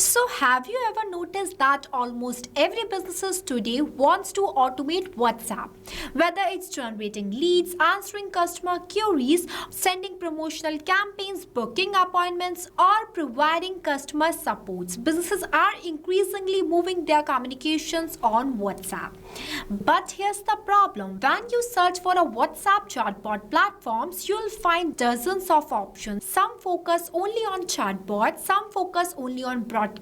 So have you ever noticed that almost every business today wants to automate WhatsApp? Whether it's generating leads, answering customer queries, sending promotional campaigns, booking appointments, or providing customer supports, businesses are increasingly moving their communications on WhatsApp. But here's the problem. When you search for a WhatsApp chatbot platforms, you'll find dozens of options. Some focus only on chatbots, some focus only on broadcasting,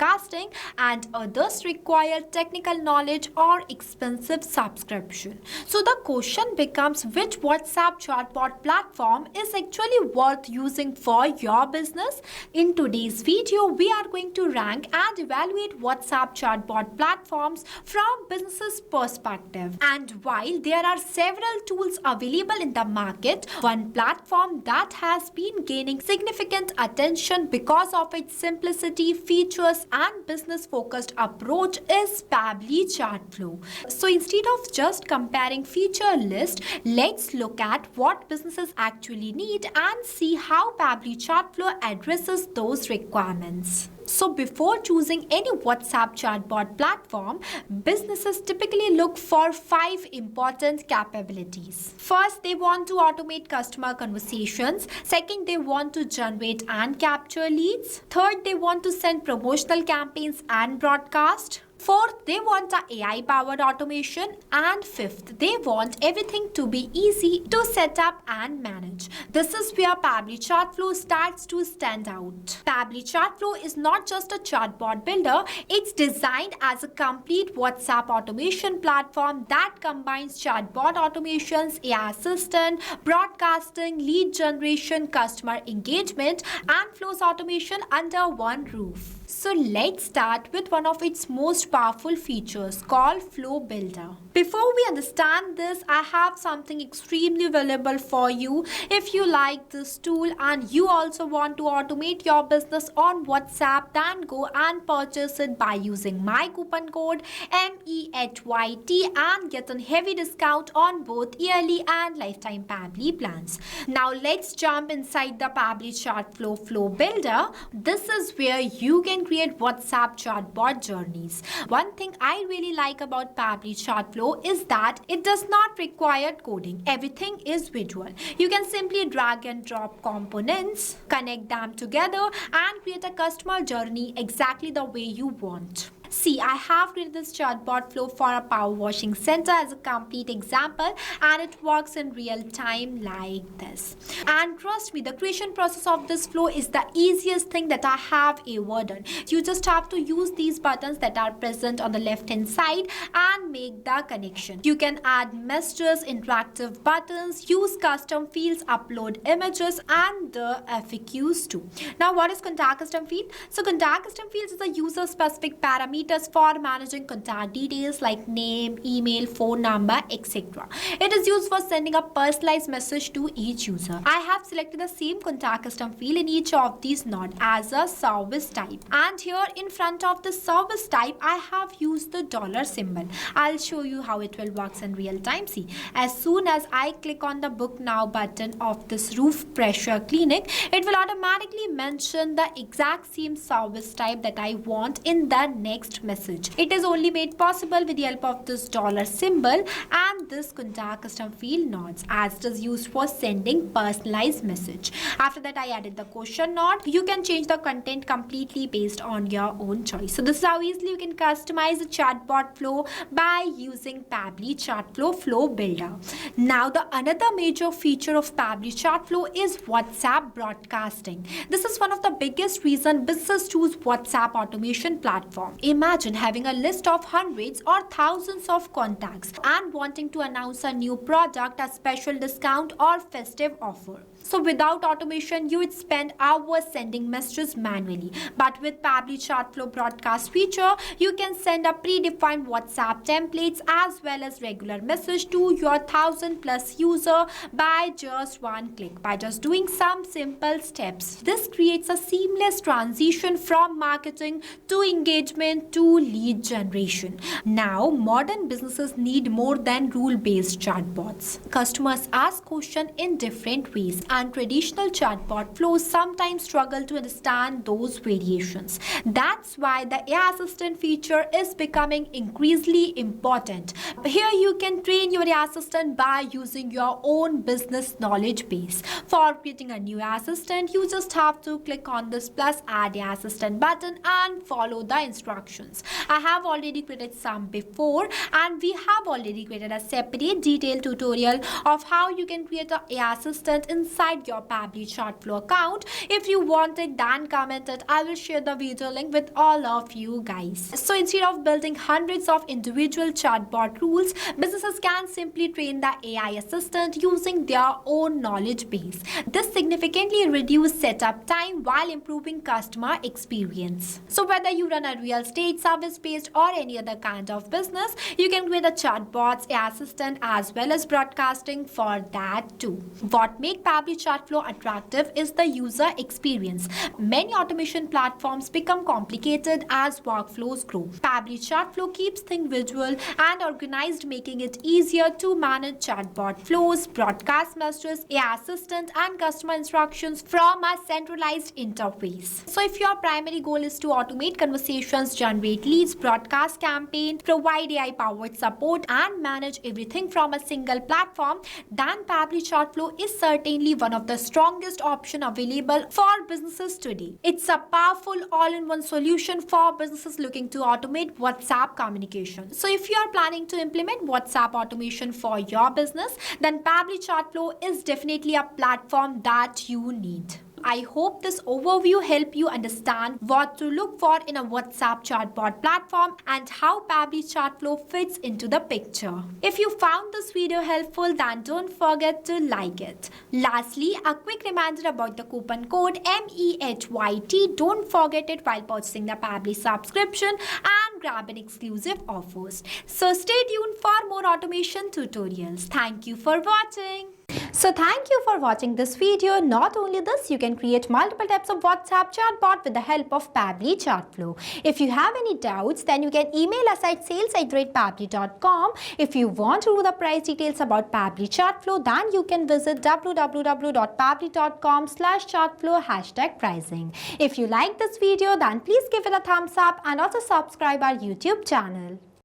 and others require technical knowledge or expensive subscription. So the question becomes, which WhatsApp chatbot platform is actually worth using for your business? In today's video, we are going to rank and evaluate WhatsApp chatbot platforms from business's perspective. And while there are several tools available in the market, one platform that has been gaining significant attention because of its simplicity, features, and business-focused approach is Pabbly Chatflow. So instead of just comparing feature list, let's look at what businesses actually need and see how Pabbly Chatflow addresses those requirements. So before choosing any WhatsApp chatbot platform, businesses typically look for 5 important capabilities. First, they want to automate customer conversations. Second, they want to generate and capture leads. Third, they want to send promotional campaigns and broadcast. Fourth, they want a AI-powered automation. And fifth, they want everything to be easy to set up and manage. This is where Pabbly Chatflow starts to stand out. Pabbly Chatflow is not just a chatbot builder, it's designed as a complete WhatsApp automation platform that combines chatbot automations, AI assistant, broadcasting, lead generation, customer engagement, and flows automation under one roof. So let's start with one of its most powerful features called Flow Builder. Before we understand this, I have something extremely valuable for you. If you like this tool and you also want to automate your business on WhatsApp, then go and purchase it by using my coupon code MEHYT and get a heavy discount on both yearly and lifetime Pabbly plans. Now let's jump inside the Pabbly Chatflow Flow Builder. This is where you can create WhatsApp chatbot journeys. One thing I really like about Pabbly Chatflow is that it does not require coding. Everything is visual. You can simply drag and drop components, connect them together, and create a customer journey exactly the way you want. See, I have created this chatbot flow for a power washing center as a complete example, and it works in real time like this. And trust me, the creation process of this flow is the easiest thing that I have ever done. You just have to use these buttons that are present on the left hand side and make the connection. You can add messages, interactive buttons, use custom fields, upload images, and the FAQs too. Now, what is contact custom field? So contact custom fields is a user specific parameter for managing contact details like name, email, phone number, etc. It is used for sending a personalized message to each user. I have selected the same contact custom field in each of these nodes as a service type. And here in front of the service type, I have used the dollar symbol. I'll show you how it will work in real time. See, as soon as I click on the book now button of this roof pressure clinic, it will automatically mention the exact same service type that I want in the next message. It is only made possible with the help of this dollar symbol and this contact custom field nodes, as it is used for sending personalized message. After that, I added the question node. You can change the content completely based on your own choice. So this is how easily you can customize the chatbot flow by using Pabbly Chatflow Flow Builder. Now the another major feature of Pabbly Chatflow is WhatsApp broadcasting. This is one of the biggest reasons businesses choose WhatsApp automation platform. Imagine having a list of hundreds or thousands of contacts and wanting to announce a new product, a special discount, or festive offer. So without automation, you would spend hours sending messages manually. But with Pabbly Chatflow broadcast feature, you can send a predefined WhatsApp templates as well as regular message to your 1,000+ user by just one click, by just doing some simple steps. This creates a seamless transition from marketing to engagement to lead generation. Now, modern businesses need more than rule-based chatbots. Customers ask questions in different ways, and traditional chatbot flows sometimes struggle to understand those variations. That's why the AI assistant feature is becoming increasingly important. Here you can train your AI assistant by using your own business knowledge base. For creating a new AI assistant, you just have to click on this plus add AI assistant button and follow the instructions. I have already created some before, and we have already created a separate detailed tutorial of how you can create an AI assistant inside your Pabbly Chatflow account. If you want it, then comment it. I will share the video link with all of you guys. So instead of building hundreds of individual chatbot rules, businesses can simply train the AI assistant using their own knowledge base. This significantly reduces setup time while improving customer experience. So whether you run a real estate, service-based or any other kind of business, you can create a chatbot AI assistant as well as broadcasting for that too. What makes Pabbly Chatflow attractive is the user experience. Many automation platforms become complicated as workflows grow. Pabbly Chatflow keeps things visual and organized, making it easier to manage chatbot flows, broadcast messages, AI assistant, and customer instructions from a centralized interface. So if your primary goal is to automate conversations, generate leads, broadcast campaign, provide AI-powered support, and manage everything from a single platform, then Pabbly Chatflow is certainly one of the strongest options available for businesses today. It's a powerful all-in-one solution for businesses looking to automate WhatsApp communication. So if you are planning to implement WhatsApp automation for your business, then Pabbly Chatflow is definitely a platform that you need. I hope this overview helped you understand what to look for in a WhatsApp chatbot platform and how Pabbly Chatflow fits into the picture. If you found this video helpful, then don't forget to like it. Lastly, a quick reminder about the coupon code MEHYT. Don't forget it while purchasing the Pabbly subscription and grab an exclusive offers. So stay tuned for more automation tutorials. Thank you for watching. So thank you for watching this video. Not only this, you can create multiple types of WhatsApp chatbot with the help of Pabbly Chatflow. If you have any doubts, then you can email us at sales@pabbly.com. If you want to know the price details about Pabbly Chatflow, then you can visit www.pabbly.com/chatflow #pricing. If you like this video, then please give it a thumbs up and also subscribe our YouTube channel.